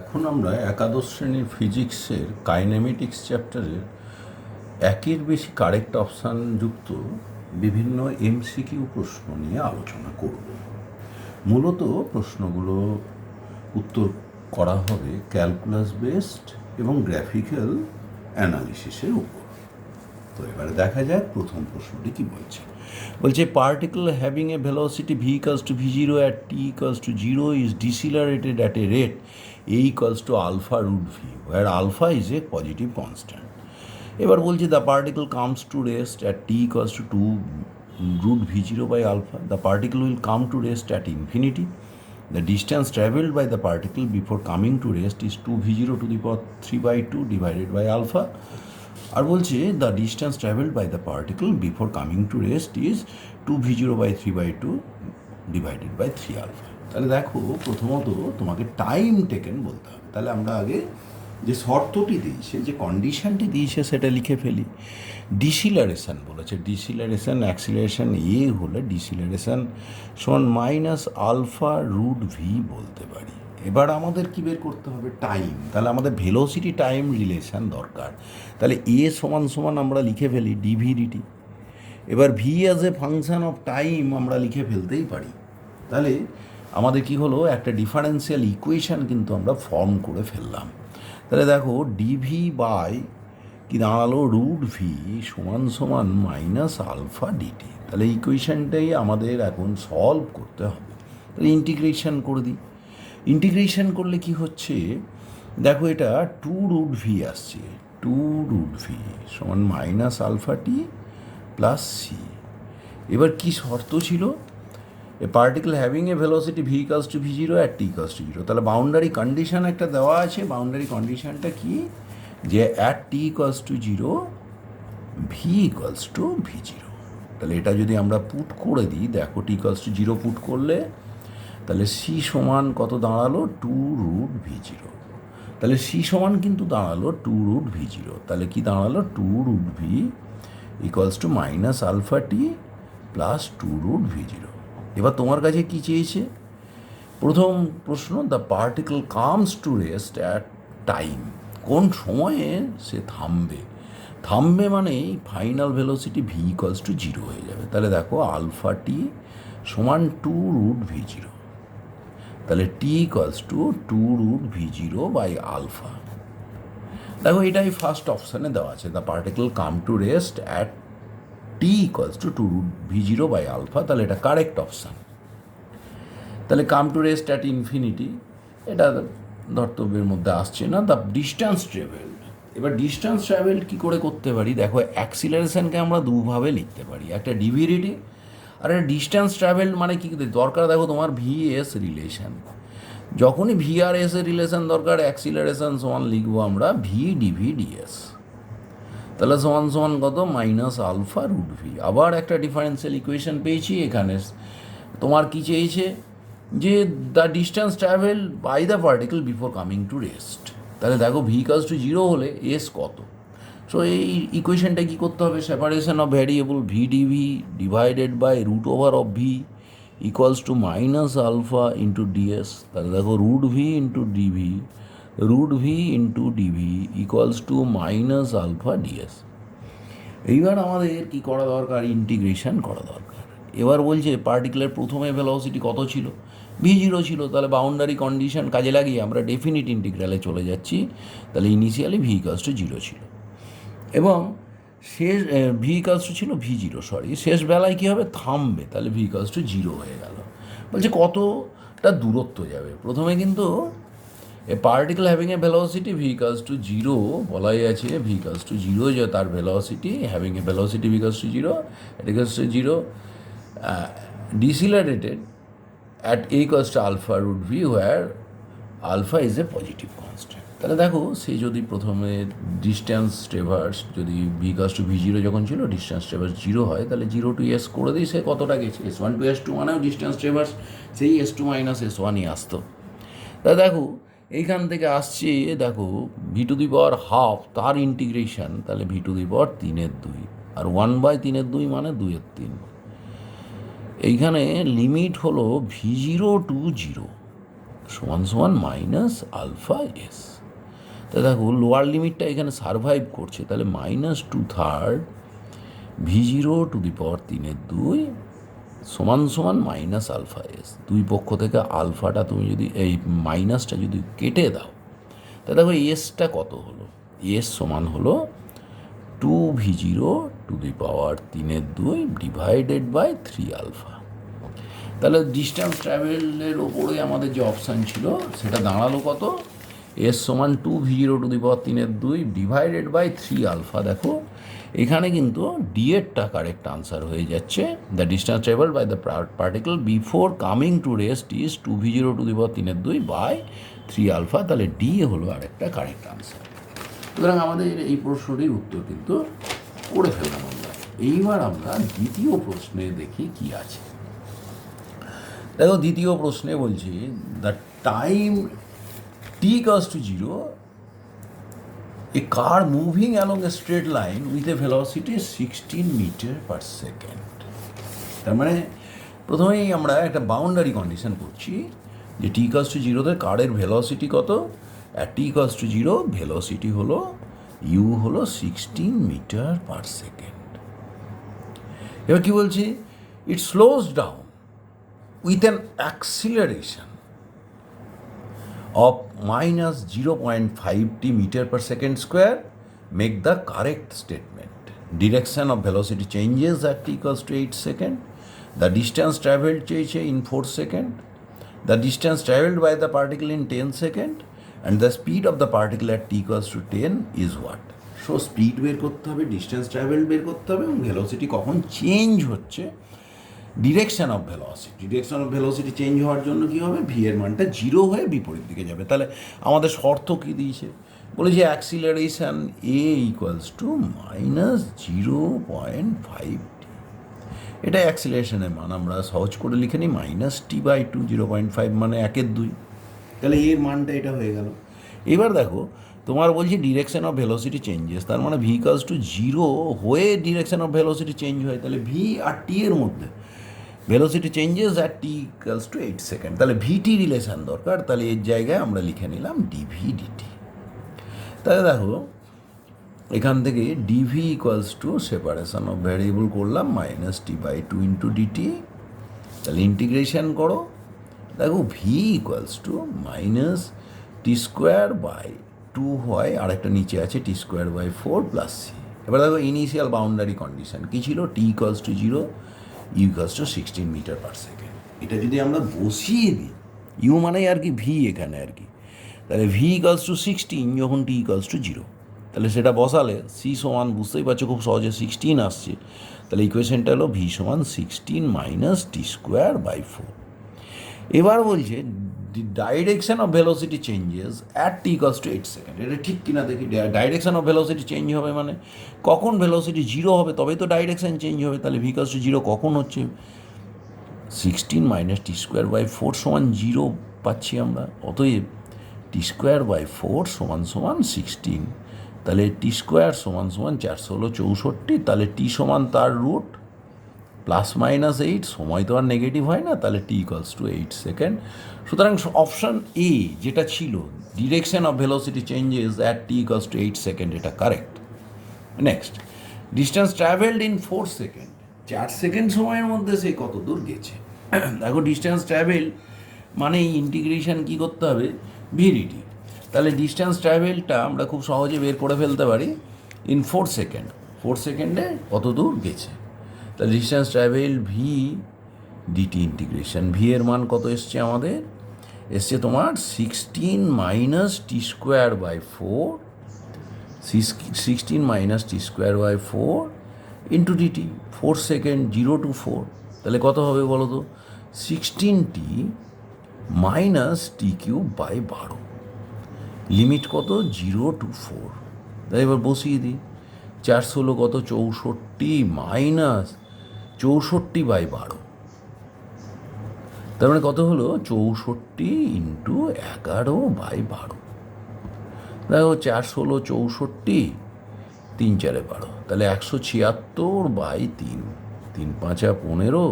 এখন আমরা একাদশ শ্রেণীর ফিজিক্সের কাইনেমেটিক্স চ্যাপ্টারের একের বেশি কারেক্ট অপশান যুক্ত বিভিন্ন এমসিকিউ প্রশ্ন নিয়ে আলোচনা করব। মূলত প্রশ্নগুলো উত্তর করা হবে ক্যালকুলাস বেসড এবং গ্রাফিক্যাল অ্যানালিসিসের উপর। তো এবারে দেখা যাক প্রথম প্রশ্নটি কি বলছে। বলছে particle having a velocity v equals to v0 at t equals to 0 is decelerated at a rate a equals to alpha root v, where alpha is a positive constant. এবার বলছে the particle comes to rest at t equals to 2 root v0 by alpha. The particle will come to rest at infinity. The distance travelled by the particle before coming to rest is 2v0 to the power 3 by 2 divided by alpha. আর বলছে the distance travelled by the particle before coming to rest is 2v0/3/2 divided by 3 alpha. তাহলে দেখো প্রথমত তোমাকে time taken বলতে হবে। তাহলে আমরা আগে যে শর্তটি দিয়েছে, যে কন্ডিশনটি দিয়েছে সেটা লিখে ফেলি। ডিসিলারেশন বলেছে, ডিসিলারেশন অ্যাক্সিলারেশন এ হলে ডিসিলারেশন সমান মাইনাস আলফা রুট ভি বলতে পারি। এবার আমাদের কী বের করতে হবে? টাইম। তাহলে আমাদের ভেলোসিটি টাইম রিলেশন দরকার। তাহলে এ সমান সমান আমরা লিখে ফেলি ডিভিডিটি। এবার V as a function of time আমরা লিখে ফেলতেই পারি। তাহলে আমাদের কি হলো, একটা ডিফারেন্সিয়াল ইকুয়েশান কিন্তু আমরা ফর্ম করে ফেললাম। তাহলে দেখো ডিভি বাই কি দাঁড়ালো রুট ভি সমান সমান মাইনাস আলফা ডিটি। তাহলে ইকুয়েশানটাই আমাদের এখন সলভ করতে হবে। তাহলে ইন্টিগ্রেশন করে দিই। ইন্টিগ্রেশন করলে কি হচ্ছে দেখো, এটা 2 রুট ভি আসছে, 2 রুট ভি সমান minus alpha T plus C. এবার কি শর্ত ছিল? A particle having a velocity V equals to v0 at t equals to 0। তাহলে বাউন্ডারি কন্ডিশন একটা দেওয়া আছে। বাউন্ডারি কন্ডিশনটা কি? যে at t equals to 0 V equals to v0। তাহলে এটা যদি আমরা পুট করে দিই, দেখো t ইকুয়ালস টু 0 পুট করলে তাহলে সি সমান কত দাঁড়ালো? 2 রুট v0। তাহলে সি সমান কিন্তু দাঁড়ালো 2 রুট v0। তাহলে কি দাঁড়ালো? 2 root V equals to minus alpha T plus 2 root v0। এবার তোমার কাছে কি চেয়েছে? প্রথম প্রশ্ন, the particle comes to rest at time, কোন সময়ে সে থামবে। থামবে মানে final velocity V equals to 0 হয়ে যাবে। তাহলে দেখো আলফা টি সমান 2 রুট v0। তাহলে T equals to 2 root v0 by alpha. দেখো এটাই ফার্স্ট অপশানে দেওয়া আছে, the particle come to rest at T equals to 2 root v0 by alpha. তাহলে এটা কারেক্ট অপশান। তাহলে come to rest at infinity, এটা ধর্তব্যের মধ্যে আসছে না। দ্য ডিস্টেন্স ট্রাভেলড, এবার ডিস্টেন্স ট্রাভেল কী করে করতে পারি? দেখো অ্যাক্সিলারেশনকে আমরা দুভাবে লিখতে পারি, একটা ডিভিডিটি আর একটা ডিস্টেন্স ট্রাভেল। মানে কী দরকার? দেখো তোমার ভিএস রিলেশন, যখনই ভি আর এস এর রিলেশন দরকার, অ্যাক্সিলারেশন সমান লিখবো আমরা ভি ডিভি ডিএস। তাহলে সমান সমান কত? Minus alpha root V. আবার একটা ডিফারেন্সিয়াল ইকুয়েশন পেয়েছি। এখানে তোমার কি চেয়েছে? যে the distance travel by the particle before coming to rest. তাহলে দেখো ভি ইকুয়ালস টু 0 হলে এস কত। সো এই ইকুয়েশনটা কী করতে হবে? Separation of variable V DV divided by root over of V equals to minus alpha into DS. তাহলে দেখো root V into DV, root V into DV equals to minus alpha DS. এইবার আমাদের কী করা দরকার? ইন্টিগ্রেশন করা দরকার। এবার বলছে পার্টিকেলের প্রথমে ভেলোসিটি কত ছিল? v0 ছিল। তাহলে বাউন্ডারি কন্ডিশন কাজে লাগিয়ে আমরা ডেফিনিট ইন্টিগ্রালে চলে যাচ্ছি। তাহলে ইনিশিয়ালি ভি ইকুয়ালস টু 0 ছিল এবং শেষ ভি ইকুয়ালস টু ছিল v0, শেষ বেলায় কী হবে? থামবে। তাহলে ভি ইকুয়ালস টু 0 হয়ে গেল। বলছে কতটা দূরত্ব যাবে। প্রথমে কিন্তু a particle having a velocity V equals to 0 বলাই আছে, ভি ইকুয়ালস টু 0 যে তার velocity, having a velocity V equals to 0, it equals to 0, decelerated at a equals to alpha root V, where alpha is a positive constant. তাহলে দেখো সে যদি প্রথমে distance ট্রেভার্স যদি V equals to v0 যখন ছিল distance ট্রেভার্স 0 হয়, তাহলে 0 টু এস করে দিই, সে কতটা গেছে? s1 টু s2 মানেও ডিস্টেন্স ট্রেভার্স সেই s2 মাইনাস s1ই আসতো। তাহলে দেখো এইখান থেকে আসছে, দেখো V to the power half তার ইন্টিগ্রেশন, তাহলে ভি টু দি পাওয়ার 3/2 আর 1/3/2 মানে 2/3। এইখানে লিমিট হলো v0 টু 0। সমান সমান মাইনাস আলফা এস। তা দেখো লোয়ার লিমিটটা এখানে সারভাইভ করছে, তাহলে -2/3 v0^3 সমান সমান মাইনাস আলফা এস। দুই পক্ষ থেকে আলফাটা তুমি যদি এই মাইনাসটা যদি কেটে দাও, তা দেখো এসটা কত হলো, এস সমান হলো 2v0^3 ডিভাইডেড বাই 3 আলফা। তাহলে ডিস্টেন্স ট্রাভেলের ওপরে আমাদের যে অপশান ছিল সেটা দাঁড়ালো কত, এস সমান 2v0^3 ডিভাইডেড বাই 3 আলফা। দেখো এখানে কিন্তু ডি এরটা কারেক্ট আনসার হয়ে যাচ্ছে। The distance travelled by the particle before coming to rest is 2v0^3 by 3 alpha. তাহলে ডি হলো আরেকটা কারেক্ট আনসার। সুতরাং আমাদের এই প্রশ্নটির উত্তর কিন্তু করে ফেললাম আমরা। এইবার আমরা দ্বিতীয় প্রশ্নে দেখি কি আছে। দেখো দ্বিতীয় প্রশ্নে বলছি the time t=0 a car moving along a straight line with a velocity 16 m/s। তার মানে প্রথমেই আমরা একটা বাউন্ডারি কন্ডিশন করছি যে t=0 তে কারের ভেলোসিটি কত, আর t=0 ভেলোসিটি হলো u হলো 16 m/s। এবার কি বলছি, ইট স্লোজ down with an acceleration of -0.5 m/s², make the correct statement. Direction of velocity changes at t=8 seconds. The distance traveled in 4 seconds. The distance traveled by the particle in 10 seconds. And the speed of the particle at t=10 is what? So speed বের করতে হবে, distance traveled বের করতে হবে, এবং velocity কখন change হচ্ছে, direction of velocity change হওয়ার জন্য কী হবে, ভি এর মানটা 0 হয়ে বিপরীত দিকে যাবে। তাহলে আমাদের শর্ত কী দিয়েছে, বলেছে অ্যাক্সিলারেশন এ =-0.5t। এটা অ্যাক্সিলারেশনের মান আমরা সহজ করে লিখে নিই -t/2, 0.5 মানে 1/2। তাহলে এর মানটা এটা হয়ে গেল। এবার দেখো তোমার বলছি ডিরেকশন অফ ভেলোসিটি চেঞ্জেস, তার মানে v=0 হয়ে ডিরেকশন অফ ভেলোসিটি চেঞ্জ হয়। তাহলে ভি আর টি এর মধ্যে velocity changes at t=8 second. তাহলে ভিটি রিলেশান দরকার, তাহলে এর জায়গায় আমরা লিখে নিলাম ডিভি ডিটি। তাহলে দেখো এখান থেকে ডিভি সেপারেশন অফ ভ্যারিয়েবল করলাম -t/2 × ডিটি। তাহলে ইন্টিগ্রেশন করো, দেখো ভি -t²/2 হয়, আরেকটা নিচে আছে t²/4 + c। এবার দেখো ইনিশিয়াল বাউন্ডারি কন্ডিশন কী ছিল, t=0, u=16 m/s। এটা যদি আমরা বসিয়ে দিই, ইউ মানে আর কি ভি এখানে আর কি, তাহলে v=16 যখন t=0, তাহলে সেটা বসালে সি সমান বুঝতেই পারছো খুব সহজে 16 আসছে। তাহলে ইকুয়েশনটা হলো v সমান 16 - t²/4। এবার বলছে direction of velocity changes at t=8 second. এটা ঠিক কিনা দেখি, ডাইরেকশন অফ ভেলোসিটি চেঞ্জ হবে মানে কখন ভেলোসিটি 0 হবে তবেই তো ডাইরেকশন চেঞ্জ হবে। তাহলে v=0 কখন হচ্ছে, 16 - t²/4 সমান 0 পাচ্ছি আমরা। অতএব t²/4 সমান 16। তাহলে t² সমান 4 হলো 64। তাহলে t সমান তার রুট +-8, সময় তো আর নেগেটিভ হয় না, তাহলে t=8 সেকেন্ড। সুতরাং অপশান এ যেটা ছিল direction of velocity changes at t=8 second, এটা correct. Next, distance travelled in 4 second, 4 second সময়ের মধ্যে সে কত দূর গেছে। দেখো ডিস্টেন্স ট্রাভেল মানে ইন্টিগ্রেশন কী করতে হবে, ভিডিটি। তাহলে ডিস্টেন্স ট্রাভেলটা আমরা খুব সহজে বের করে ফেলতে পারি ইন 4 সেকেন্ড, 4 সেকেন্ডে কত দূর গেছে। তাহলে distance travel V DT integration, V এর মান কত এসছে আমাদের, এসছে তোমার 16 - t²/4, 16 - t²/4 into DT, 4 second 0 to 4। তাহলে কত হবে বলো তো, 16t - t³/12। লিমিট কত, 0 to 4। তাই এবার বসিয়ে দিই, 4 কত, 64 - 64/12। তার মানে কত হলো, 64 × 11/12। দেখো 4 64, 3 4 12, তাহলে 176/3, 3 5 15,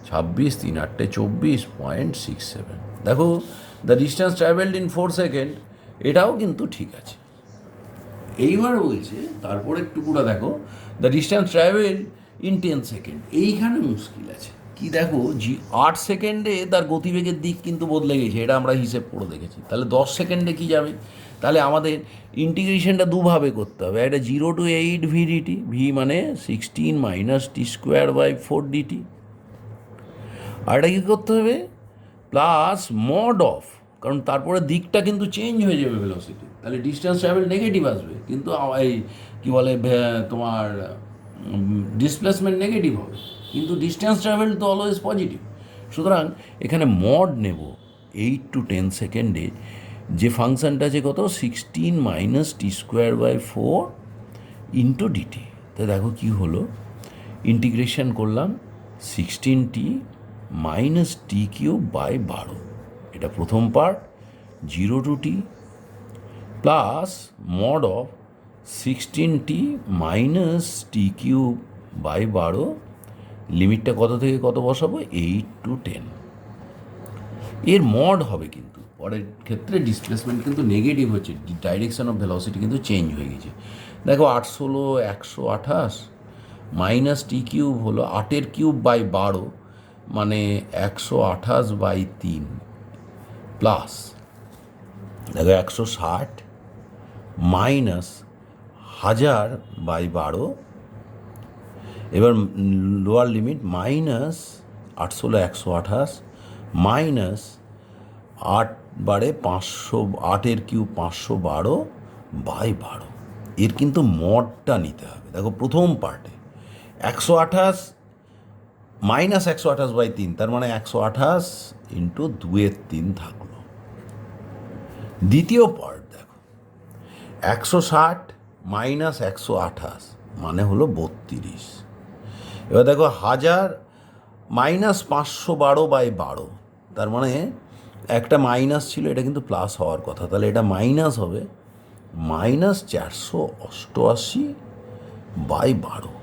26, 3 8 24.67। দেখো the distance travelled in 4 second, এটাও কিন্তু ঠিক আছে। এইবার বলছে তারপরে একটুকুটা দেখো, the distance travel in 10 second, এইখানে মুশকিল আছে। কি দেখো 8 সেকেন্ডে তার গতিবেগের দিক কিন্তু বদলে গেছে, এটা আমরা হিসেব করে দেখেছি। তাহলে 10 সেকেন্ডে কি যাবে? তাহলে আমাদের ইন্টিগ্রেশনটা দুভাবে করতে হবে। একটা 0 to 8 ভিডিটি, ভি মানে 16 minus T square by 4 D T. আর এটা কী করতে হবে? প্লাস মড অফ, কারণ তারপরে দিকটা কিন্তু চেঞ্জ হয়ে যাবে ভেলোসিটি, তাহলে ডিস্টেন্স ট্রাভেল নেগেটিভ আসবে, কিন্তু এই কী বলে তোমার ডিসপ্লেসমেন্ট নেগেটিভ হবে, কিন্তু ডিস্টেন্স ট্রাভেল তো অলওয়েজ পজিটিভ। সুতরাং এখানে মড নেব 8 to 10 সেকেন্ডে, যে ফাংশানটা আছে কত, 16 minus T square by 4 into DT. তা দেখো কী হলো, ইন্টিগ্রেশন করলাম 16t minus T cube by 12, এটা প্রথম part, 0 to t plus mod of 16t minus T cube by 12, লিমিটটা কত থেকে কত বসাবো, 8 to 10। এর মড হবে, কিন্তু পরের ক্ষেত্রে ডিসপ্লেসমেন্ট কিন্তু নেগেটিভ হচ্ছে, ডাইরেকশন অফ ভেলোসিটি কিন্তু চেঞ্জ হয়ে গেছে। দেখো 8 16 128 মাইনাস টি কিউব হলো 8 কিউব বাই 12 মানে 128 বাই 3 প্লাস দেখো 160 মাইনাস 1000 বাই 12, এবার লোয়ার লিমিট মাইনাস 8 16 128 মাইনাস 8 বারে 500, 8 কিউব 512 বাই 12। এর কিন্তু মডটা নিতে হবে। দেখো প্রথম পার্টে 128 মাইনাস 128 বাই 3, তার মানে 128 ইন্টু 2/3 থাকলো। দ্বিতীয় পার্ট দেখো 160 মাইনাস 128 মানে হলো 32। এবার দেখো 1000 মাইনাস 512 বাই 12, তার মানে একটা মাইনাস ছিল, এটা কিন্তু প্লাস হওয়ার কথা, তাহলে এটা মাইনাস হবে মাইনাস 488 বাই 12,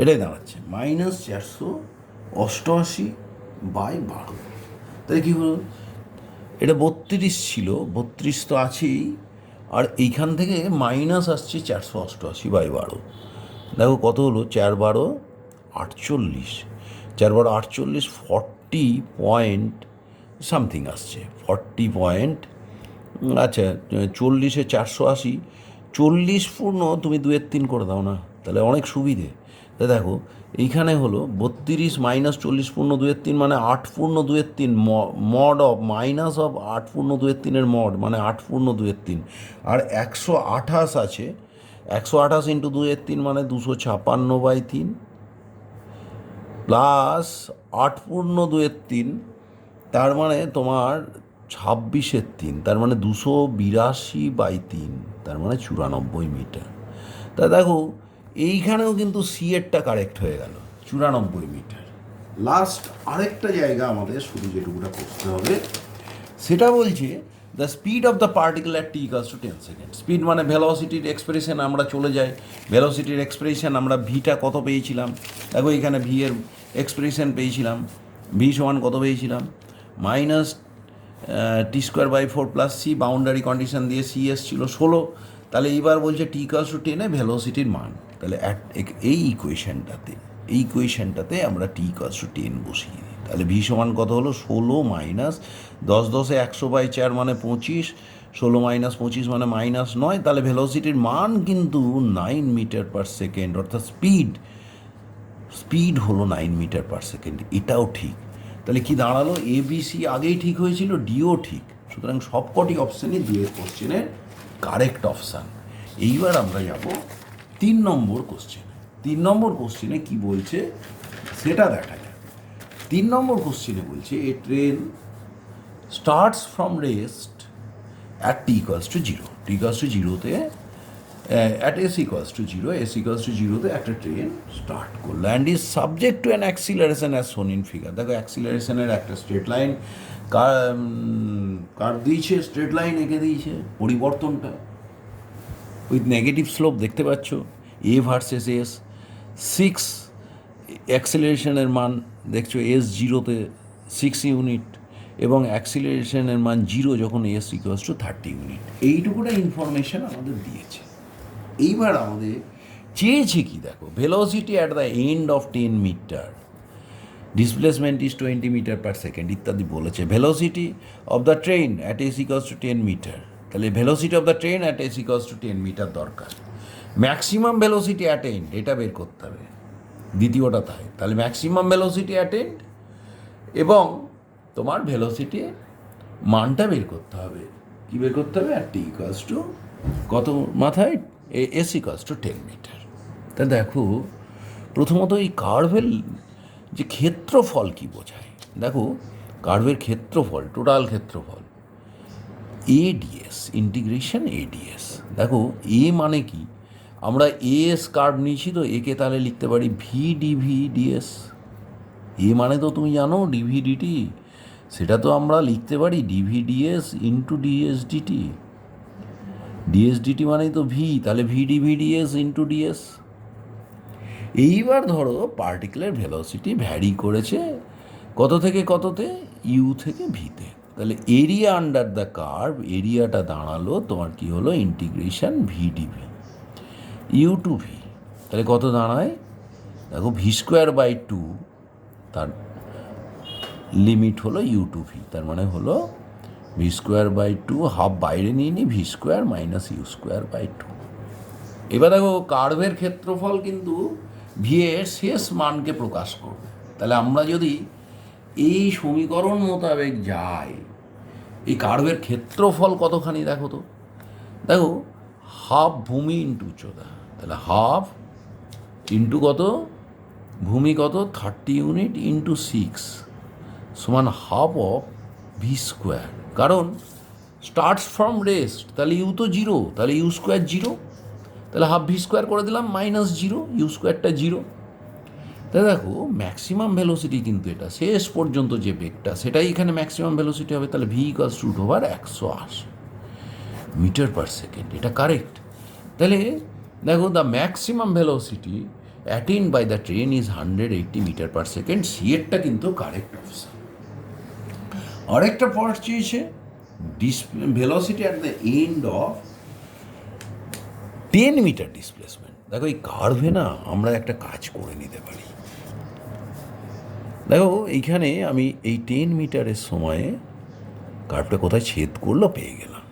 এটাই দাঁড়াচ্ছে মাইনাস 488 বাই 12। তাহলে কী হলো, এটা 32 ছিল, 32 তো আছেই, আর এইখান থেকে মাইনাস আসছে 488 বাই 12। দেখো কত হলো, 4 12 48, 4 12 48, 40 পয়েন্ট সামথিং আসছে, 40 পয়েন্ট, আচ্ছা 40-এ 480, 40 পূর্ণ তুমি 2/3 করে দাও না, তাহলে অনেক সুবিধে। তা দেখো এইখানে হলো 32 মাইনাস 40 পূর্ণ 2/3 মানে 8 পূর্ণ 2/3, মড অফ মাইনাস অফ 8 পূর্ণ 2/3-এর মড মানে 8 পূর্ণ 2/3, আর 128 আছে, 128 ইন্টু 2/3 মানে 256 বাই 3 প্লাস 8 পূর্ণ 2/3, তার মানে তোমার 26/3, তার মানে 282 বাই 3, তার মানে 94 মিটার। তা দেখো এইখানেও কিন্তু সি এরটা কারেক্ট হয়ে গেল, 94 মিটার। লাস্ট আরেকটা জায়গা আমাদের শুধু যেটুকুটা করতে হবে, সেটা বলছে the speed of the particle at T equals to 10 second. Speed মানে ভেলোসিটির এক্সপ্রেশন আমরা চলে যাই, ভেলোসিটির এক্সপ্রেশন আমরা ভিটা কত পেয়েছিলাম, দেখো এখানে ভি এর এক্সপ্রেশন পেয়েছিলাম, ভি সমান কত পেয়েছিলাম, minus T square by 4 plus C, boundary condition দিয়ে সি এসছিল 16। তাহলে এইবার বলছে টি ইকুয়ালস টু 10-এ ভেলোসিটির মান, তাহলে এই ইকুয়েশনটাতে আমরা টি ইকুয়ালস টু 10 বসিয়ে দিই। তাহলে ভি সমান কত হলো, 16 মাইনাস 10 10-এ 100/4 মানে 25, 16 মাইনাস 25 মানে মাইনাস 9, তাহলে ভেলোসিটির মান কিন্তু 9 মিটার পার সেকেন্ড, অর্থাৎ স্পিড হলো 9 মিটার পার সেকেন্ড, এটাও ঠিক। তাহলে কি দাঁড়ালো, এ বি সি আগেই ঠিক হয়েছিল, ডিও ঠিক, সুতরাং সবকটি অপশানই 2-এর কোশ্চেনের কারেক্ট অপশান। এইবার আমরা যাব 3 নম্বর কোশ্চেনে। 3 নম্বর কোশ্চেনে কি বলছে সেটা দেখা যায়। 3 নম্বর কোশ্চেনে বলছে a train starts from rest at T equals to 0, T equals to 0-তে at S equals to 0, S equals to 0-তে একটা ট্রেন স্টার্ট করলো and is subject to an acceleration as shown in figure. দেখো অ্যাক্সিলারেশনের একটা straight line কার দিয়েছে, straight line এঁকে দিয়েছে, পরিবর্তনটা উইথ নেগেটিভ স্লোপ দেখতে পাচ্ছ, এ ভার্সেস এস। 6 অ্যাক্সিলারেশনের মান দেখছো, এস 0-তে 6 ইউনিট, এবং অ্যাক্সিলারেশনের মান 0 যখন এস ইকুয়ালস টু 30 ইউনিট। এইটুকুটা ইনফরমেশান আমাদের দিয়েছে। এইবার আমাদের চেয়েছে কি দেখো, velocity at the end of 10 metre, displacement is 20 metre per second ইত্যাদি বলেছে। Velocity of the train at S equals to 10 metre, তাহলে velocity of the train at S equals to 10 metre দরকার। ম্যাক্সিমাম ভেলোসিটি অ্যাট এন্ড এটা বের করতে হবে, দ্বিতীয়টা তাই। তাহলে ম্যাক্সিমাম ভেলোসিটি অ্যাট এন্ড এবং তোমার ভেলোসিটি মানটা বের করতে হবে। কী বের করতে হবে? আর টি ইকুয়ালস টু কত মাথায়, এস ইকুয়ালস টু 10 মিটার। তা দেখো, প্রথমত এই কার্ভের যে ক্ষেত্রফল কি বোঝায়, দেখো কার্ভের ক্ষেত্রফল, টোটাল ক্ষেত্রফল এডিএস, ইন্টিগ্রেশন এডিএস। দেখো এ মানে কি, আমরা এস কার্ভ নিয়েছি তো একে তাহলে লিখতে পারি ভি ডিভি ডিএস। এ মানে তো তুমি জানো ডিভি ডিটি, সেটা তো আমরা লিখতে পারি DV DS into DS DT. DS DT মানেই তো ভি, তাহলে V DV DS into DS. এইবার ধরো পার্টিকুলার ভেলোসিটি ভ্যারি করেছে কত থেকে কততে, ইউ থেকে ভিতে, তাহলে এরিয়া আন্ডার দ্য কার্ভ, এরিয়াটা দাঁড়ালো তোমার কি হলো, integration V DV U to V. তাহলে কত দাঁড়ায় দেখো, ভি স্কোয়ার বাই 2, তার লিমিট হলো ইউ টু ভি, তার মানে হলো ভি স্কোয়ার বাই 2, হাফ বাইরে নিয়ে নিই, V square minus you square by 2। এবার দেখো কার্ভের ক্ষেত্রফল কিন্তু ভি এর শেষ মানকে প্রকাশ করবে। তাহলে আমরা যদি এই সমীকরণ মোতাবেক যাই, এই কার্ভের ক্ষেত্রফল কতখানি দেখো তো, দেখো হাফ ভূমি ইন্টু উচ্চতা, তাহলে হাফ ইন্টু কত, ভূমি কত 30 ইউনিট ইন্টু 6 সমান হাফ অফ ভি স্কোয়ার। কারণ স্টার্টস ফ্রম রেস্ট, তাহলে ইউ তো 0, তাহলে ইউ স্কোয়ার 0, তাহলে হাফ ভি স্কোয়ার করে দিলাম মাইনাস 0, ইউ স্কোয়ারটা 0। তাহলে দেখো ম্যাক্সিমাম ভেলোসিটি কিন্তু এটা, শেষ পর্যন্ত যে বেগটা সেটাই এখানে ম্যাক্সিমাম ভেলোসিটি হবে। তাহলে V equals to √ 180 metre per second, এটা কারেক্ট। তাহলে দেখো the maximum velocity attained by the train is 180 metre per second, C এরটা কিন্তু কারেক্ট অপশন। আরেকটা পার্ট চেয়েছে velocity at the end of 10 metre displacement. দেখো এই কার্ভে না আমরা একটা কাজ করে নিতে পারি। দেখো এইখানে আমি এই 10 মিটারের সময়ে কার্ভটা কোথায় ছেদ করলো পেয়ে গেলাম।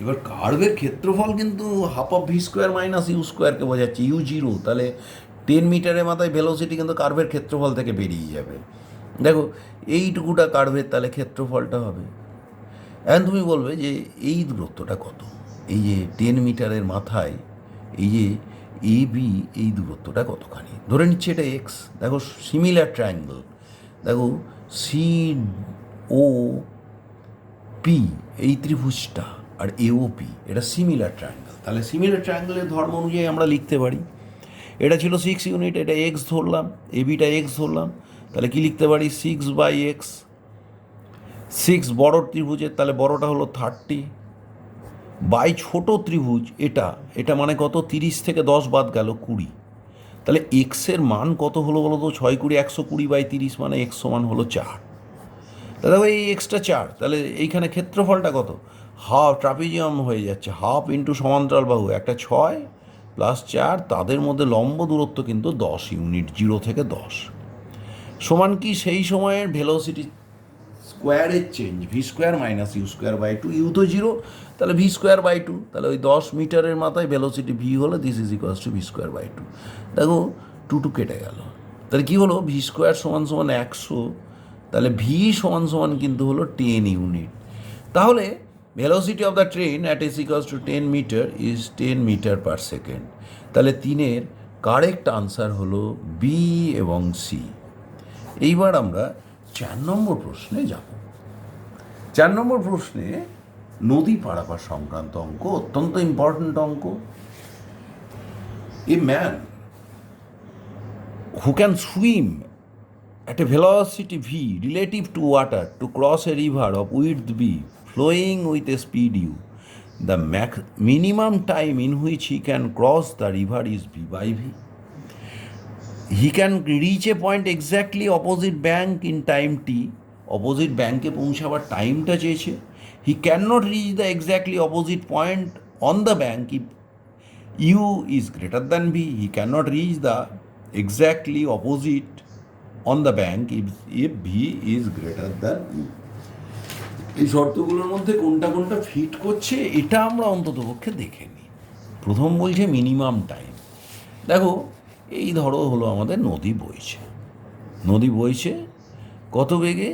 এবার কার্ভের ক্ষেত্রফল কিন্তু half of V square minus U স্কোয়ারকে বোঝাচ্ছে, ইউ 0, তাহলে 10 মিটারের মাথায় ভেলোসিটি কিন্তু কার্ভের ক্ষেত্রফল থেকে বেরিয়ে যাবে। দেখো এইটুকুটা কার্ভের তাহলে ক্ষেত্রফলটা হবে। এখন তুমি বলবে যে এই দূরত্বটা কত, এই যে 10 মিটারের মাথায় এই যে এ বি, এই দূরত্বটা কতখানি, ধরে নিচ্ছে এটা এক্স। দেখো সিমিলার ট্রায়াঙ্গেল, দেখো সি ও পি এই ত্রিভুজটা আর এও পি, এটা সিমিলার ট্রায়াঙ্গেল। তাহলে সিমিলার ট্রায়াঙ্গেলের ধর্ম অনুযায়ী আমরা লিখতে পারি, এটা ছিল 6 ইউনিট, এটা এক্স ধরলাম, এ বিটা এক্স ধরলাম, তাহলে কি লিখতে পারি 6/x। 6 বড় ত্রিভুজের, তাহলে বড়টা হলো 30 বাই ছোট ত্রিভুজ এটা, এটা মানে কত, 30 থেকে 10 বাদ গেল 20, তাহলে এক্সের মান কত হলো বলো তো, 6 × 120/30 মানে এক্স সমান হলো 4। তাহলে এই এক্সটা 4, তাহলে এইখানে ক্ষেত্রফলটা কত, হাফ ট্রাপিজিয়াম হয়ে যাচ্ছে, হাফ ইন্টু সমান্তরাল বাহু একটা 6 প্লাস 4, তাদের মধ্যে লম্ব দূরত্ব কিন্তু 10 ইউনিট, 0 থেকে 10 সমান কি সেই সময়ের ভেলোসিটি স্কোয়ারের change, V square minus you square by 2, U তো 0, তাহলে ভি স্কোয়ার বাই 2, তাহলে ওই 10 মিটারের মাথায় ভেলোসিটি ভি হলো this is equals to V square by 2। দেখো 2 কেটে গেল, তাহলে কী হলো, ভি স্কোয়ার সমান সমান 100, তাহলে ভি সমান সমান কিন্তু হলো 10 ইউনিট। তাহলে velocity of the train at S equals to 10 metre is 10 metre per second. তাহলে 3-এর কারেক্ট আনসার হলো বি এবং সি। এইবার আমরা 4 নম্বর প্রশ্নে যাব। 4 নম্বর প্রশ্নে নদী পারাপার সংক্রান্ত অঙ্ক, অত্যন্ত ইম্পর্ট্যান্ট অঙ্ক। A man who can swim at a velocity v relative to water to cross a river of width b flowing with a speed u, the minimum time in which he can cross the river is b/v. He can reach a point exactly opposite bank in time t opposite ব্যাঙ্কে পৌঁছাবার টাইমটা চেয়েছে। He can not reach the exactly opposite point on the bank if U is greater than V. He can not reach the exactly opposite on the bank if V is greater than U. এই শর্তগুলোর মধ্যে কোনটা কোনটা fit করছে এটা আমরা অন্ততপক্ষে দেখে নিই। প্রথম বলছে মিনিমাম টাইম। দেখো, এই ধরো হলো আমাদের নদী বইছে কত বেগে?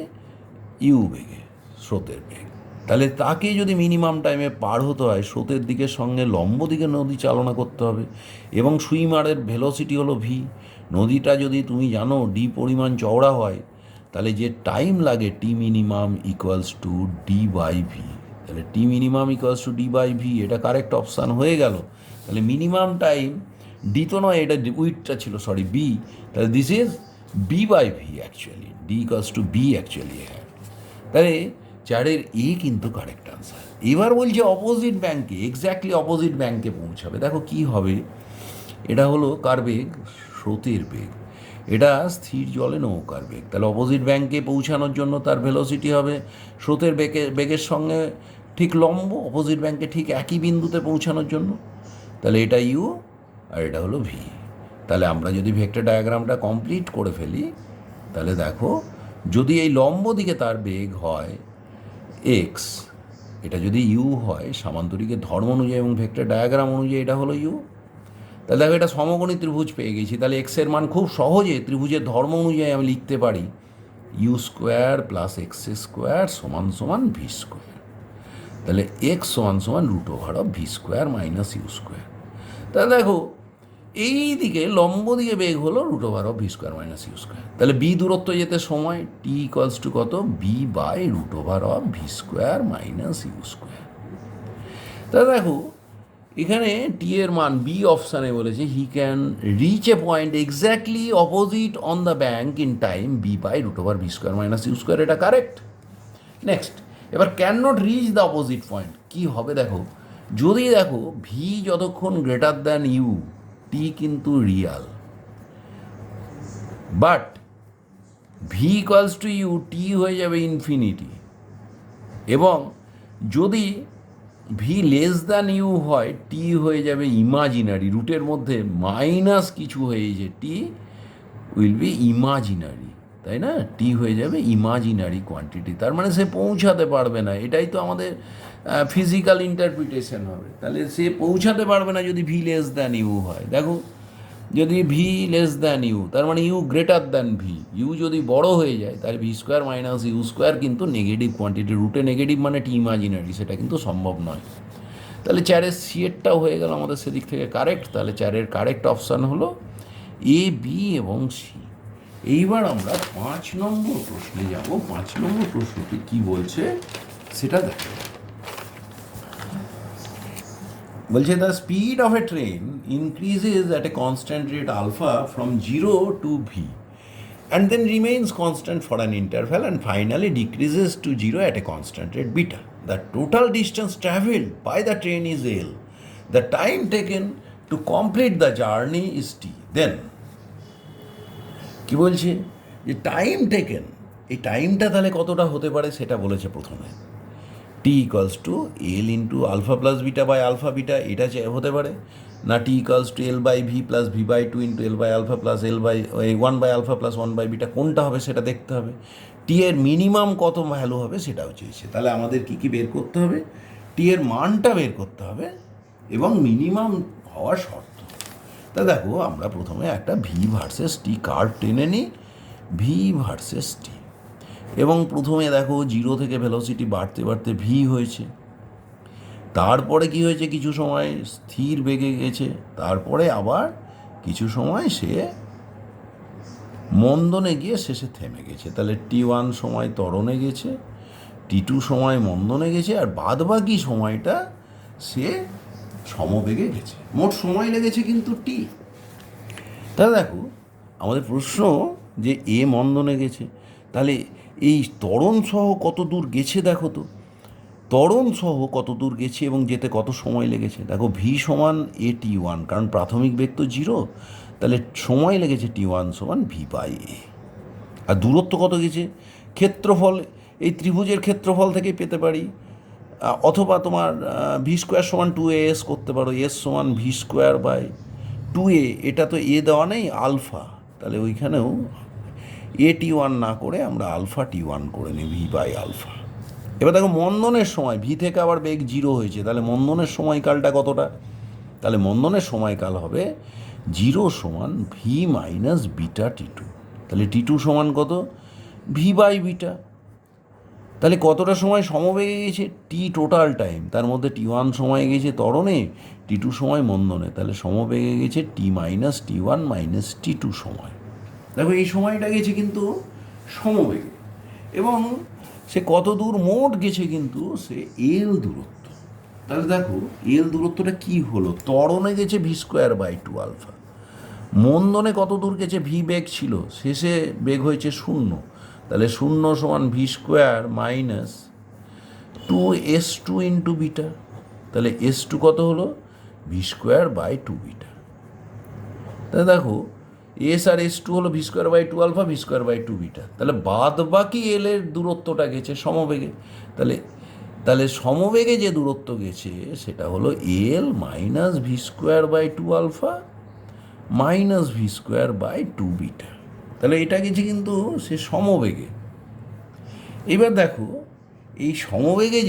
ইউ বেগে, স্রোতের বেগ। তাহলে তাকে যদি মিনিমাম টাইমে পার হতে হয়, স্রোতের দিকের সঙ্গে লম্ব দিকে নদী চালনা করতে হবে, এবং সুইমারের ভেলোসিটি হলো ভি। নদীটা যদি তুমি জানো ডি পরিমাণ চওড়া হয়, তাহলে যে টাইম লাগে T minimum equals to D by V. তাহলে T minimum equals to D by V, এটা কারেক্ট অপশান হয়ে গেল। তাহলে মিনিমাম টাইম ডি তো নয়, এটা উইথটা ছিল, সরি, বি। তাহলে this is B by V actually, D equals to B actually. হ্যাঁ, তাহলে 4-এর এ কিন্তু কারেক্ট আনসার। এবার বলছে অপোজিট ব্যাঙ্কে, এক্স্যাক্টলি অপোজিট ব্যাঙ্কে পৌঁছাবে। দেখো কি হবে, এটা হলো কার বেগ? স্রোতের বেগ। এটা স্থির জলে নৌকার বেগ। তাহলে অপোজিট ব্যাঙ্কে পৌঁছানোর জন্য তার ভেলোসিটি হবে স্রোতের বেগের সঙ্গে ঠিক লম্ব, অপোজিট ব্যাঙ্কে ঠিক একই বিন্দুতে পৌঁছানোর জন্য। তাহলে এটা ইউ আর এটা হলো ভি। তাহলে আমরা যদি ভেক্টর ডায়াগ্রামটা কমপ্লিট করে ফেলি, তাহলে দেখো, যদি এই লম্ব দিকে তার বেগ হয় এক্স, এটা যদি ইউ হয়, সামান্তরিকের ধর্ম অনুযায়ী এবং ভেক্টর ডায়াগ্রাম অনুযায়ী এটা হলো ইউ। তাহলে দেখো, এটা সমকোণী ত্রিভুজ পেয়ে গেছি। তাহলে এক্সের মান খুব সহজে ত্রিভুজের ধর্ম অনুযায়ী আমি লিখতে পারি u square plus x square সমান সমান ভি স্কোয়ার। তাহলে এক্স সমান সমান √v square minus you square. তাহলে দেখো, এই দিকে লম্ব দিকে বেগ হলো √v square minus you square. তাহলে বি দূরত্ব যেতে সময় টি ইকুয়ালস টু কত? B by √V square minus you square. তাহলে দেখো, এখানে টি এর মান বি অপশানে বলেছে he can reach a point exactly opposite on the bank in time B by √V square minus you square. এটা correct. Next, এবার can not reach the opposite point. কী হবে দেখো, যদি দেখো ভি যতক্ষণ গ্রেটার দ্যান ইউ, টি কিন্তু real, but V equals to U, T হয়ে যাবে ইনফিনিটি। এবং যদি ভি লেস দ্যান ইউ হয়, টি হয়ে যাবে ইমাজিনারি, রুটের মধ্যে মাইনাস কিছু হয়েছে, টি উইল বি ইমাজিনারি, তাই না? টি হয়ে যাবে ইমাজিনারি কোয়ান্টিটি, তার মানে সে পৌঁছাতে পারবে না। এটাই তো আমাদের ফিজিক্যাল ইন্টারপ্রিটেশন হবে। তাহলে সে পৌঁছাতে পারবে না যদি ভি লেস দ্যান ইউ হয়। দেখো, যদি ভি লেস দ্যান ইউ, তার মানে u greater than v. U যদি বড় হয়ে যায়, তাহলে V square minus you square কিন্তু নেগেটিভ কোয়ান্টিটি, রুটে নেগেটিভ মানে টি ইমাজিনারি, সেটা কিন্তু সম্ভব নয়। তাহলে 4-এর সিএরটাও হয়ে গেল আমাদের সেদিক থেকে কারেক্ট। তাহলে 4-এর কারেক্ট অপশান হলো এ, বি এবং সি। এইবার আমরা 5 নম্বর প্রশ্নে যাব। 5 নম্বর প্রশ্নটি কী বলছে সেটা দেখো। বলছে the speed of a train increases at a constant rate alpha from 0 to v and then remains constant for an interval and finally decreases to 0 at a constant rate beta. The total distance travelled by the train is L. The time taken to complete the journey is t. Then কি বলছে যে time taken, এই টাইমটা তাহলে কতটা হতে পারে সেটা বলেছে প্রথমে। T equals to L into alpha plus beta by alpha beta, এটা হতে পারে না T equals to L by V plus V by 2 into L by alpha plus L by 1 by alpha plus 1 by beta, কোনটা হবে সেটা দেখতে হবে। টি এর মিনিমাম কত ভ্যালু হবে সেটাও চেয়েছে। তাহলে আমাদের কী কী বের করতে হবে? টি এর মানটা বের করতে হবে এবং মিনিমাম হওয়ার শর্ত। তা দেখো, আমরা প্রথমে একটা ভি ভার্সেস টি কার্ভ টেনে নিই, ভি ভার্সেস টি। এবং প্রথমে দেখো 0 থেকে ভেলোসিটি বাড়তে বাড়তে ভি হয়েছে, তারপরে কি হয়েছে, কিছু সময় স্থির বেগে গেছে, তারপরে আবার কিছু সময় সে মন্দনে গিয়ে শেষে থেমে গেছে। তাহলে T1 সময় ত্বরণে গেছে, T2 সময় মন্দনে গেছে, আর বাদ বাকি সময়টা সে সমবেগে গেছে। মোট সময় লেগেছে কিন্তু টি। তাহলে দেখো, আমাদের প্রশ্ন যে এ মন্দনে গেছে, তাহলে এই ত্বরণ সহ কত দূর গেছে দেখো তো, ত্বরণ সহ কত দূর গেছে এবং যেতে কত সময় লেগেছে। দেখো ভি সমান এ T1, কারণ প্রাথমিক বেগ তো 0, তাহলে সময় লেগেছে T1 সমান ভি বাই এ। আর দূরত্ব কত গেছে, ক্ষেত্রফল এই ত্রিভুজের ক্ষেত্রফল থেকে পেতে পারি, অথবা তোমার ভি স্কোয়ার সমান 2as করতে পারো, এস সমান ভি স্কোয়ার বাই 2a, এটা তো এ দেওয়া নেই আলফা, তাহলে ওইখানেও a t1 না করে আমরা আলফা t1 করে নিই ভি বাই আলফা। এবার দেখো মন্দনের সময় ভি থেকে আবার বেগ 0 হয়েছে, তাহলে মন্দনের সময়কালটা কতটা? তাহলে মন্দনের সময়কাল হবে 0 সমান ভি মাইনাস বিটা t2। তাহলে t2 সমান কত? V by beta. তাহলে কতটা সময় সমবেগে গেছে? টি টোটাল টাইম, তার মধ্যে t1 সময় গেছে ত্বরণে, t2 সময় মন্দনে, তাহলে সমবেগে গেছে t minus t1 minus t2 সময়। দেখো এই সময়টা গেছে কিন্তু সমবেগে, এবং সে কত দূর মোট গেছে কিন্তু সে এল দূরত্ব। তাহলে দেখো এল দূরত্বটা কি হলো? ত্বরণে গেছে ভি স্কোয়ার বাই 2 আলফা, মন্দনে কত দূর গেছে? ভি বেগ ছিল, শেষে বেগ হয়েছে 0, তাহলে 0 সমান v square minus 2s2 into beta. তাহলে s2 কত হলো? V square by 2 beta. তাহলে দেখো এস আর s2 হলো v square by 2 alpha, v square by 2 beta. তাহলে বাদ বাকি এল এর দূরত্বটা গেছে সমবেগে। তাহলে সমবেগে যে দূরত্ব গেছে সেটা হলো L minus V square by 2 alpha minus V square by 2 beta. তাহলে এটা গেছে কিন্তু সে সমবেগে। এবার দেখো এই সমবেগে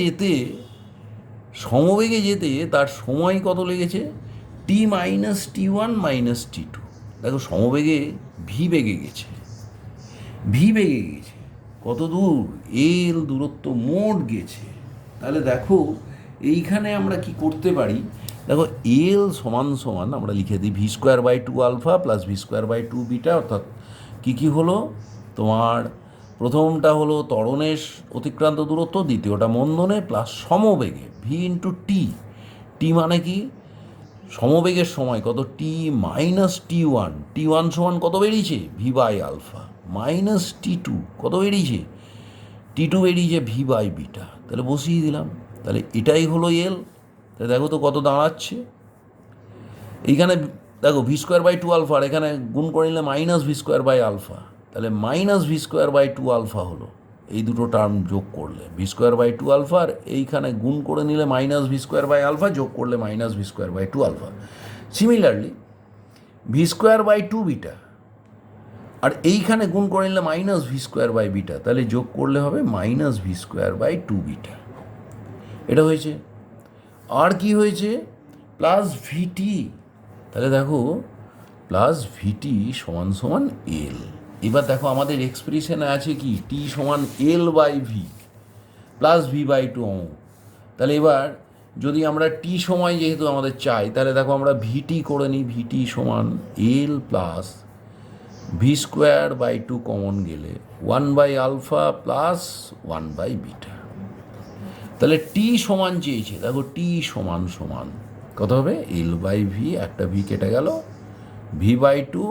যেতে তার সময় কত লেগেছে? টি মাইনাস t1 মাইনাস t2। দেখো সমবেগে ভি বেগে গেছে, কত দূর? এল দূরত্ব মোট গেছে। তাহলে দেখো এইখানে আমরা কি করতে পারি? দেখো এল সমান সমান আমরা লিখে দিই v square by 2 alpha plus V square by 2 beta. অর্থাৎ কী হলো তোমার? প্রথমটা হলো ত্বরণের অতিক্রান্ত দূরত্ব, দ্বিতীয়টা মন্দনে, প্লাস সমবেগে ভি ইন্টু টি মানে কি? সমবেগের সময় কত? টি মাইনাস t1 সমান কত বেরিয়েছে? V by alpha minus t2 কত বেরিয়েছে? t2 বেরিয়েছে ভি বাই বিটা। তাহলে বসিয়ে দিলাম, তাহলে এটাই হলো এল। তাহলে দেখো তো কত দাঁড়াচ্ছে। এইখানে দেখো ভি স্কোয়ার বাই 2 আলফা, আর এখানে গুণ করে নিলে minus V square by alpha, তাহলে minus V square by 2 alpha হলো। এই দুটো টার্ম যোগ করলে ভি স্কোয়ার বাই 2 আলফা, আর এইখানে গুণ করে নিলে minus V square by alpha, যোগ করলে minus V square by 2 alpha. Similarly V square by 2 beta, আর এইখানে গুণ করে নিলে minus V square by beta, তাহলে যোগ করলে হবে minus V square by 2 beta. এটা হয়েছে। আর কি হয়েছে? Plus v t. তাহলে দেখো প্লাস ভিটি সমান সমান এল। এবার দেখো আমাদের এক্সপ্রেশনে আছে কি? টি সমান l by V plus V by 2 অমুক। তাহলে এবার যদি আমরা টি সময় যেহেতু আমাদের চাই, তাহলে দেখো আমরা ভিটি করে নিই। ভিটি সমান L plus V square by 2 common গেলে 1 by alpha plus 1 by beta. তাহলে টি সমান চেয়েছে, দেখো টি সমান সমান কত হবে? এল বাই ভি, একটা ভি কেটে গেল, v by 2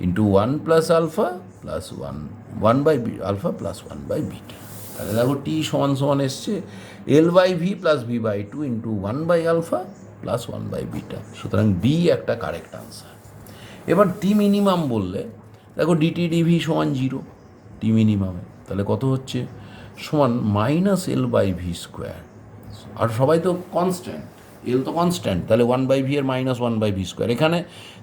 into 1 plus alpha plus 1 by alpha plus 1 by beta. তাহলে দেখো টি সমান সমান এসছে l by V plus V by 2 into 1 by alpha plus 1 by beta. সুতরাং বি একটা কারেক্ট আনসার। এবার টি মিনিমাম বললে দেখো ডিটি ডিভি সমান 0 টি মিনিমামে, তাহলে কত হচ্ছে? সমান minus L by V square. আর সবাই তো কনস্ট্যান্ট, এল তো কনস্ট্যান্ট, তাহলে 1 বাই ভি এর মাইনাস 1 বাই ভি স্কোয়ার। এখানে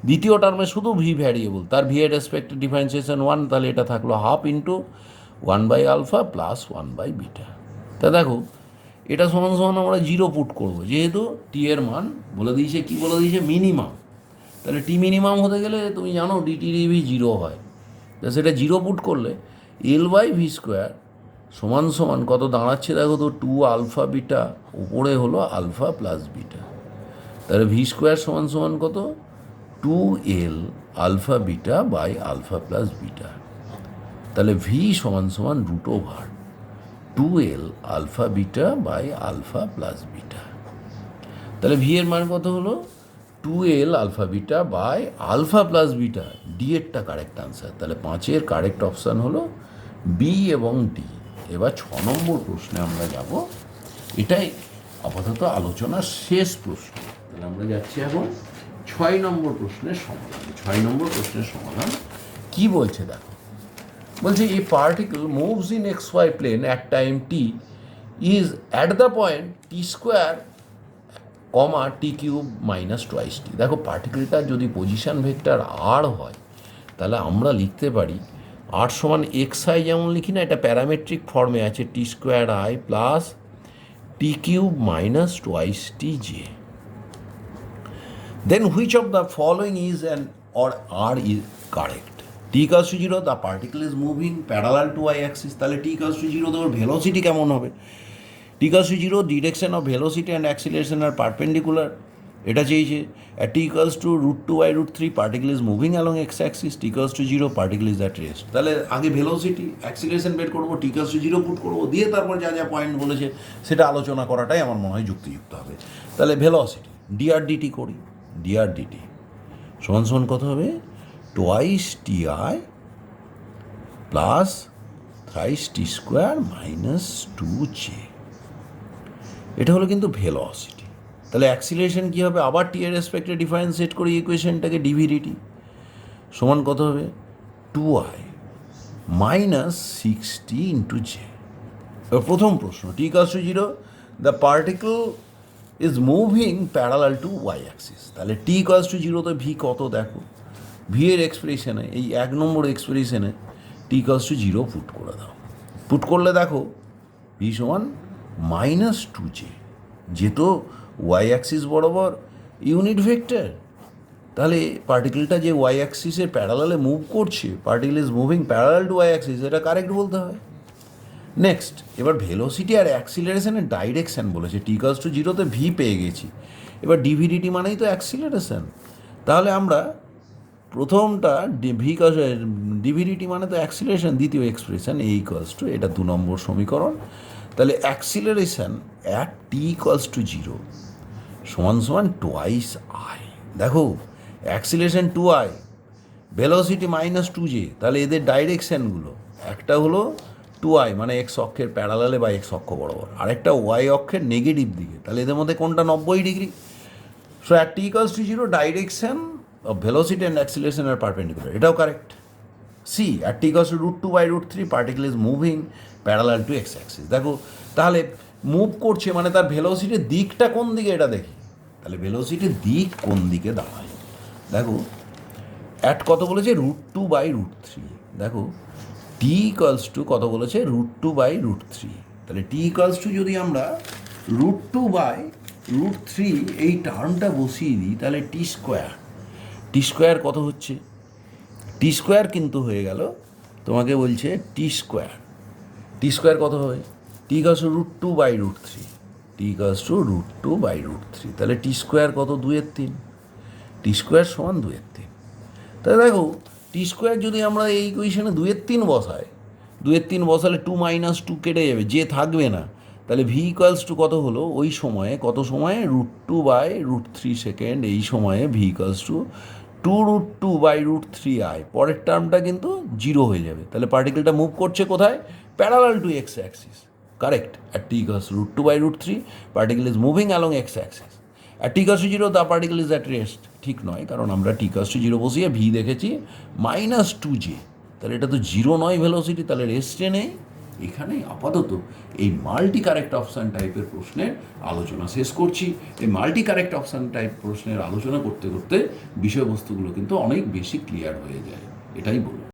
দ্বিতীয় টার্মে শুধু ভি ভ্যারিয়েবল, তার ভি এর রেসপেক্ট ডিফারেন্সিয়েশন 1, তাহলে এটা থাকলো half into 1 by alpha plus 1 by beta. তা দেখো এটা সমান সমান আমরা 0 পুট করবো, যেহেতু টি এর মান বলে দিয়েছে, কি বলে দিয়েছে? মিনিমাম। তাহলে টি মিনিমাম হতে গেলে তুমি জানো ডিটি ডিভি 0 হয়, তা সেটা 0 পুট করলে এল বাই ভি স্কোয়ার সমান সমান কত দাঁড়াচ্ছে? দেখো তো 2 আলফা বিটা, উপরে হলো আলফা প্লাস বিটা। তাহলে ভি স্কোয়ার সমান সমান কত? 2l alpha beta by alpha plus beta. তাহলে ভি সমান সমান √2l alpha beta by alpha plus beta. তাহলে ভি এর মান কত হলো? 2l alpha beta by alpha plus beta. D এরটা কারেক্ট আনসার। তাহলে 5-এর কারেক্ট অপশান হলো বি এবং ডি। এবার 6 নম্বর প্রশ্নে আমরা যাব। এটাই আপাতত আলোচনার শেষ প্রশ্ন। তাহলে আমরা যাচ্ছি এখন 6 নম্বর প্রশ্নের সমাধান। 6 নম্বর প্রশ্নের সমাধান কি বলছে দেখো। বলছে a particle moves in X Y plane at time T is at the point T square comma T cube minus twice T. দেখো পার্টিকেলটা যদি পজিশন ভেক্টর আর হয় তাহলে আমরা লিখতে পারি আর সমান এক্স আই, যেমন লিখি না, এটা প্যারামেট্রিক ফর্মে আছে T square I plus T cube minus twice T J. Then which of the following is an or are is correct? T equals to 0 the particle is moving parallel to Y axis. তাহলে T equals to 0 তোমার velocity কেমন হবে? T equals to 0 direction of velocity and acceleration are perpendicular, এটা চেয়েছে। আর T equals to √2/√3 particle is moving along X Axis, T equals to 0 particle is at rest. তাহলে আগে velocity acceleration বের করবো, টি ইকুয়ালস টু 0 পুট করবো, দিয়ে তারপর যা যা পয়েন্ট বলেছে সেটা আলোচনা করাটাই আমার মনে হয় যুক্তিযুক্ত হবে। তাহলে ভেলোসিটি ডিআর ডিটি করি, ডিআর ডিটি সমান সমান কত হবে? Twice T I plus thrice T square minus 2j। এটা হলো কিন্তু ভেলোসিটি। তাহলে অ্যাক্সিলারেশন কী হবে? আবার টি এর রেসপেক্টে ডিফারেন্সিয়েট করি ইকুয়েশনটাকে, ডিভিডিটি সমান কত হবে? 2i minus 6t into J. প্রথম প্রশ্ন, T equals to 0 the particle is moving parallel to Y axis. তাহলে টি ইকুয়ালস টু 0 তো ভি কত দেখো, ভি এর এক্সপ্রেশনে, এই 1 নম্বর এক্সপ্রেশনে টি ইকুয়ালস টু 0 পুট করে দাও। পুট করলে দেখো ভি সমান মাইনাস 2j, যেহেতু ওয়াই অ্যাক্সিস বরাবর ইউনিট ভেক্টর, তাহলে পার্টিকেলটা যে ওয়াই অ্যাক্সিসের প্যারালালে মুভ করছে, particle is moving parallel to Y axis, এটা কারেক্ট বলতে হয়। নেক্সট, এবার ভেলোসিটি আর অ্যাক্সিলারেশনের ডাইরেকশান বলেছে, টি ইকুয়ালস টু 0 ভি পেয়ে গেছি। এবার ডিভিডিটি মানেই তো অ্যাক্সিলারেশন, তাহলে আমরা প্রথমটা ডিভিডিটি মানে তো অ্যাক্সিলারেশন, দ্বিতীয় এক্সপ্রেশন এ ইকুয়ালস টু, এটা 2 নম্বর সমীকরণ। তাহলে acceleration at T equals to 0 সমান সমান টোয়াইস আই। দেখো acceleration 2i, velocity minus 2j, তাহলে এদের ডাইরেকশানগুলো একটা হলো 2i মানে এক্স অক্ষের প্যারালালে বা এক্স অক্ষ বরাবর, আরেকটা ওয়াই অক্ষের নেগেটিভ দিকে, তাহলে এদের মধ্যে কোনটা 90 degree. So at T equals to 0 direction of velocity and acceleration are perpendicular, এটাও correct. C at T equals to √2/√3 particle is moving parallel to X axis. দেখো তাহলে মুভ করছে মানে তার ভেলোসিটির দিকটা কোন দিকে এটা দেখি, তাহলে ভেলোসিটির দিক কোন দিকে দাঁড়ায়। দেখো অ্যাট কত বলেছে? √2/√3। দেখো টি ইকুয়ালস টু কত বলেছে? √2/√3। তাহলে টি ইকুয়ালস টু যদি আমরা √2/√3 এই টার্মটা বসিয়ে দিই, তাহলে টি স্কোয়ার কত হচ্ছে? টি স্কোয়ার কিন্তু হয়ে গেল, তোমাকে বলছে টি স্কোয়ার কত হবে? T equals to √2/√3, T equals to √2/√3, তাহলে টি স্কোয়ার কত? 2/3, টি স্কোয়ার সমান 2/3। তাহলে দেখো টি স্কোয়ার যদি আমরা এই ইকুয়েশনে 2/3 বসাই, 2/3 বসালে 2 - 2 কেটে যাবে, যে থাকবে না। তাহলে ভি ইকুয়ালস টু কত হলো ওই সময়ে, কত সময়ে? √2/√3 সেকেন্ড, এই সময়ে ভি ইকুয়ালস টু 2√2/√3i। পরের টার্মটা কিন্তু 0 হয়ে যাবে। তাহলে পার্টিকেলটা মুভ করছে কোথায়? Parallel to X Axis, correct. At T equals to √2/√3 particle is moving along X Axis. At T equals to 0 the particle is at rest. ঠিক নয়, কারণ আমরা টি ইকুয়ালস টু 0 বসিয়ে ভি দেখেছি মাইনাস 2j, তাহলে এটা তো 0 নয় ভেলোসিটি, তাহলে রেস্টে নেই। এখানে আপাতত এই মাল্টি কারেক্ট অপশান টাইপের প্রশ্নের আলোচনা শেষ করছি। এই মাল্টি কারেক্ট অপশান টাইপ প্রশ্নের আলোচনা করতে করতে বিষয়বস্তুগুলো কিন্তু অনেক বেশি ক্লিয়ার হয়ে যায়, এটাই বলবো।